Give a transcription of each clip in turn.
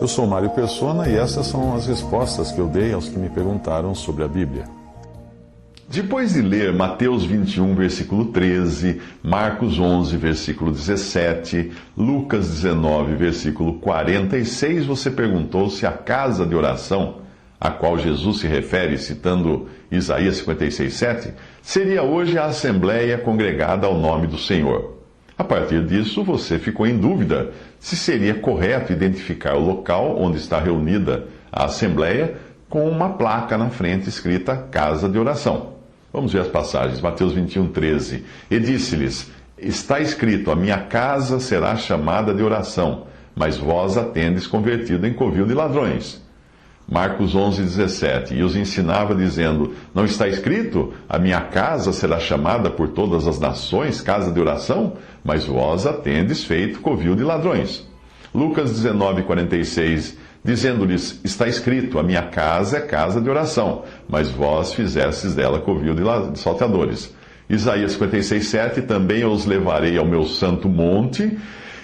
Eu sou Mário Persona e essas são as respostas que eu dei aos que me perguntaram sobre a Bíblia. Depois de ler Mateus 21, versículo 13, Marcos 11, versículo 17, Lucas 19, versículo 46, você perguntou se a casa de oração, a qual Jesus se refere citando Isaías 56, 7, seria hoje a assembleia congregada ao nome do Senhor. A partir disso, você ficou em dúvida se seria correto identificar o local onde está reunida a assembleia com uma placa na frente escrita Casa de Oração. Vamos ver as passagens. Mateus 21, 13. E disse-lhes: está escrito, a minha casa será chamada de oração, mas vós a tendes convertido em covil de ladrões. Marcos 11, 17. E os ensinava dizendo: não está escrito, a minha casa será chamada por todas as nações casa de oração, mas vós a tendes feito covil de ladrões. Lucas 19, 46. Dizendo-lhes: está escrito, a minha casa é casa de oração, mas vós fizestes dela covil de salteadores. Isaías 56, 7. Também os levarei ao meu santo monte,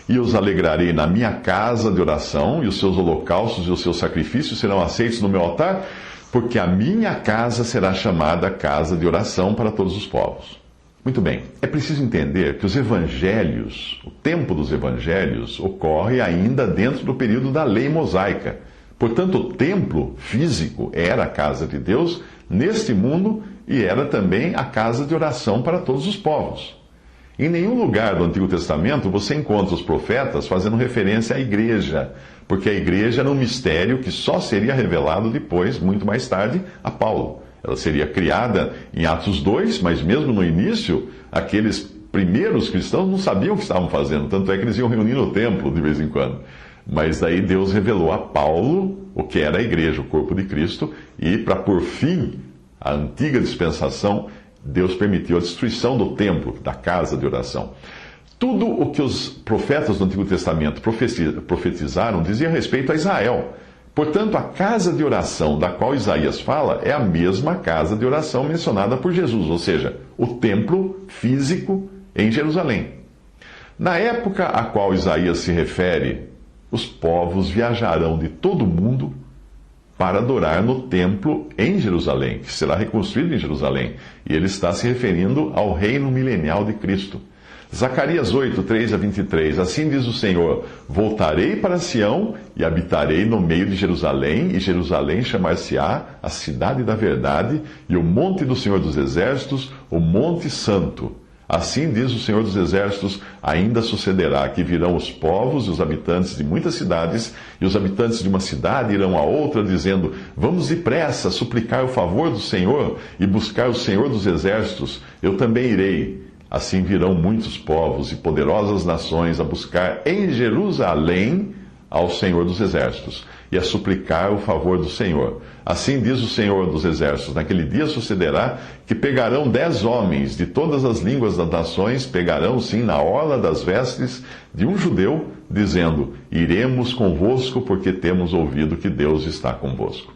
e os alegrarei na minha casa de oração, e os seus holocaustos e os seus sacrifícios serão aceitos no meu altar, porque a minha casa será chamada casa de oração para todos os povos. Muito bem, é preciso entender que os evangelhos, o tempo dos evangelhos, ocorre ainda dentro do período da lei mosaica. Portanto, o templo físico era a casa de Deus neste mundo e era também a casa de oração para todos os povos. Em nenhum lugar do Antigo Testamento você encontra os profetas fazendo referência à igreja, porque a igreja era um mistério que só seria revelado depois, muito mais tarde, a Paulo. Ela seria criada em Atos 2, mas mesmo no início, aqueles primeiros cristãos não sabiam o que estavam fazendo, tanto é que eles iam reunir no templo de vez em quando. Mas daí Deus revelou a Paulo o que era a igreja, o corpo de Cristo, e para pôr fim à antiga dispensação, Deus permitiu a destruição do templo, da casa de oração. Tudo o que os profetas do Antigo Testamento profetizaram dizia respeito a Israel. Portanto, a casa de oração da qual Isaías fala é a mesma casa de oração mencionada por Jesus, ou seja, o templo físico em Jerusalém. Na época a qual Isaías se refere, os povos viajarão de todo o mundo para adorar no templo em Jerusalém, que será reconstruído em Jerusalém. E ele está se referindo ao reino milenial de Cristo. Zacarias 8, 3 a 23. Assim diz o Senhor: voltarei para Sião e habitarei no meio de Jerusalém, e Jerusalém chamar-se-á a cidade da verdade, e o monte do Senhor dos Exércitos, o monte santo. Assim diz o Senhor dos Exércitos: ainda sucederá que virão os povos e os habitantes de muitas cidades, e os habitantes de uma cidade irão a outra, dizendo: vamos depressa suplicar o favor do Senhor e buscar o Senhor dos Exércitos. Eu também irei. Assim virão muitos povos e poderosas nações a buscar em Jerusalém ao Senhor dos Exércitos e a suplicar o favor do Senhor. Assim diz o Senhor dos Exércitos: naquele dia sucederá que pegarão 10 homens de todas as línguas das nações, pegarão sim na orla das vestes de um judeu, dizendo: iremos convosco, porque temos ouvido que Deus está convosco.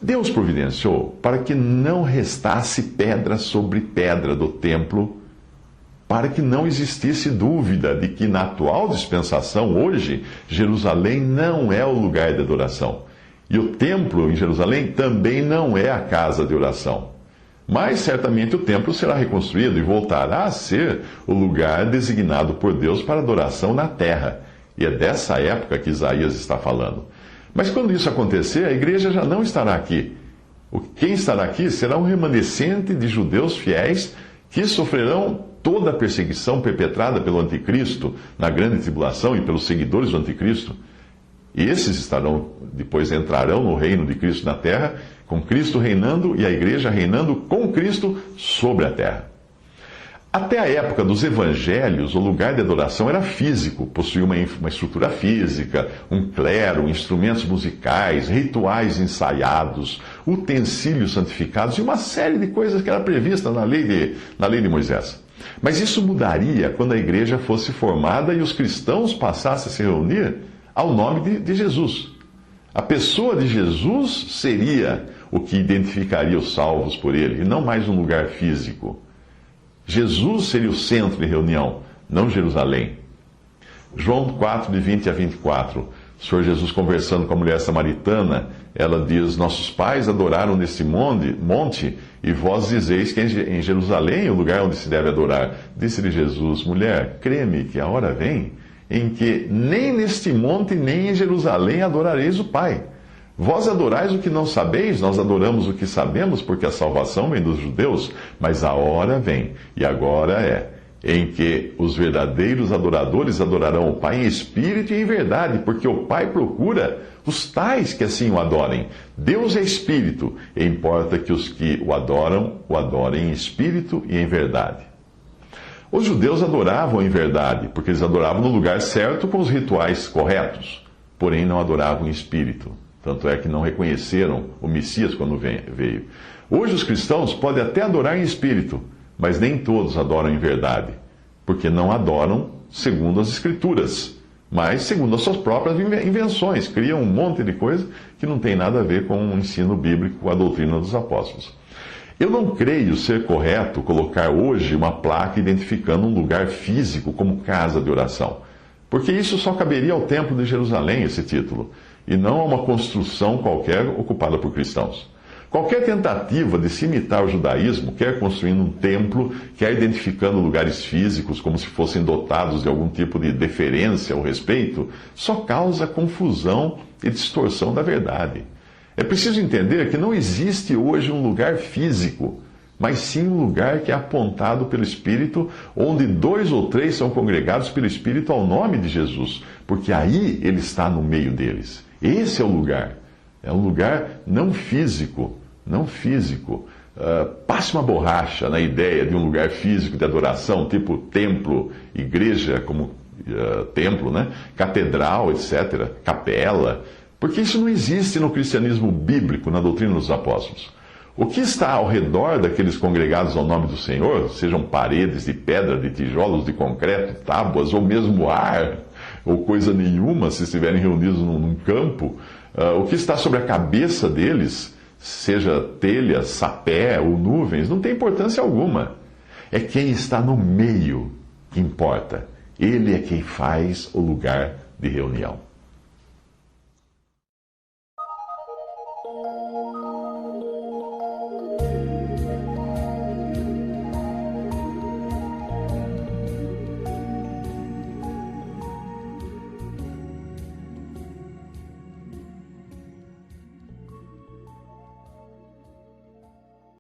Deus providenciou para que não restasse pedra sobre pedra do templo, para que não existisse dúvida de que na atual dispensação, hoje, Jerusalém não é o lugar de adoração. E o templo em Jerusalém também não é a casa de oração. Mas certamente o templo será reconstruído e voltará a ser o lugar designado por Deus para adoração na terra. E é dessa época que Isaías está falando. Mas quando isso acontecer, a igreja já não estará aqui. Quem estará aqui será um remanescente de judeus fiéis que sofrerão toda a perseguição perpetrada pelo anticristo na grande tribulação e pelos seguidores do anticristo. E esses depois entrarão no reino de Cristo na terra, com Cristo reinando e a igreja reinando com Cristo sobre a terra. Até a época dos evangelhos, o lugar de adoração era físico, possuía uma estrutura física, um clero, instrumentos musicais, rituais ensaiados, utensílios santificados e uma série de coisas que era prevista na lei de Moisés. Mas isso mudaria quando a igreja fosse formada e os cristãos passassem a se reunir ao nome de Jesus. A pessoa de Jesus seria o que identificaria os salvos por ele, e não mais um lugar físico. Jesus seria o centro de reunião, não Jerusalém. João 4, de 20 a 24. O Senhor Jesus conversando com a mulher samaritana, ela diz: nossos pais adoraram nesse monte, e vós dizeis que em Jerusalém é o lugar onde se deve adorar. Disse-lhe Jesus: mulher, crê-me que a hora vem em que nem neste monte nem em Jerusalém adorareis o Pai. Vós adorais o que não sabeis, nós adoramos o que sabemos, porque a salvação vem dos judeus. Mas a hora vem, e agora é, em que os verdadeiros adoradores adorarão o Pai em espírito e em verdade, porque o Pai procura os tais que assim o adorem. Deus é espírito, e importa que os que o adorem em espírito e em verdade. Os judeus adoravam em verdade, porque eles adoravam no lugar certo com os rituais corretos, porém não adoravam em espírito. Tanto é que não reconheceram o Messias quando veio. Hoje os cristãos podem até adorar em espírito, mas nem todos adoram em verdade, porque não adoram segundo as Escrituras, mas segundo as suas próprias invenções. Criam um monte de coisa que não tem nada a ver com o ensino bíblico, com a doutrina dos apóstolos. Eu não creio ser correto colocar hoje uma placa identificando um lugar físico como casa de oração, porque isso só caberia ao Templo de Jerusalém, esse título, e não a uma construção qualquer ocupada por cristãos. Qualquer tentativa de se imitar o judaísmo, quer construindo um templo, quer identificando lugares físicos como se fossem dotados de algum tipo de deferência ou respeito, só causa confusão e distorção da verdade. É preciso entender que não existe hoje um lugar físico, mas sim um lugar que é apontado pelo Espírito, onde 2 ou 3 são congregados pelo Espírito ao nome de Jesus, porque aí Ele está no meio deles. Esse é o lugar. É um lugar não físico. Passe uma borracha na ideia de um lugar físico de adoração, tipo templo, igreja como templo, né? Catedral, etc., capela, porque isso não existe no cristianismo bíblico, na doutrina dos apóstolos. O que está ao redor daqueles congregados ao nome do Senhor, sejam paredes de pedra, de tijolos, de concreto, tábuas, ou mesmo ar, ou coisa nenhuma, se estiverem reunidos num campo, o que está sobre a cabeça deles, seja telha, sapé ou nuvens, não tem importância alguma. É quem está no meio que importa. Ele é quem faz o lugar de reunião.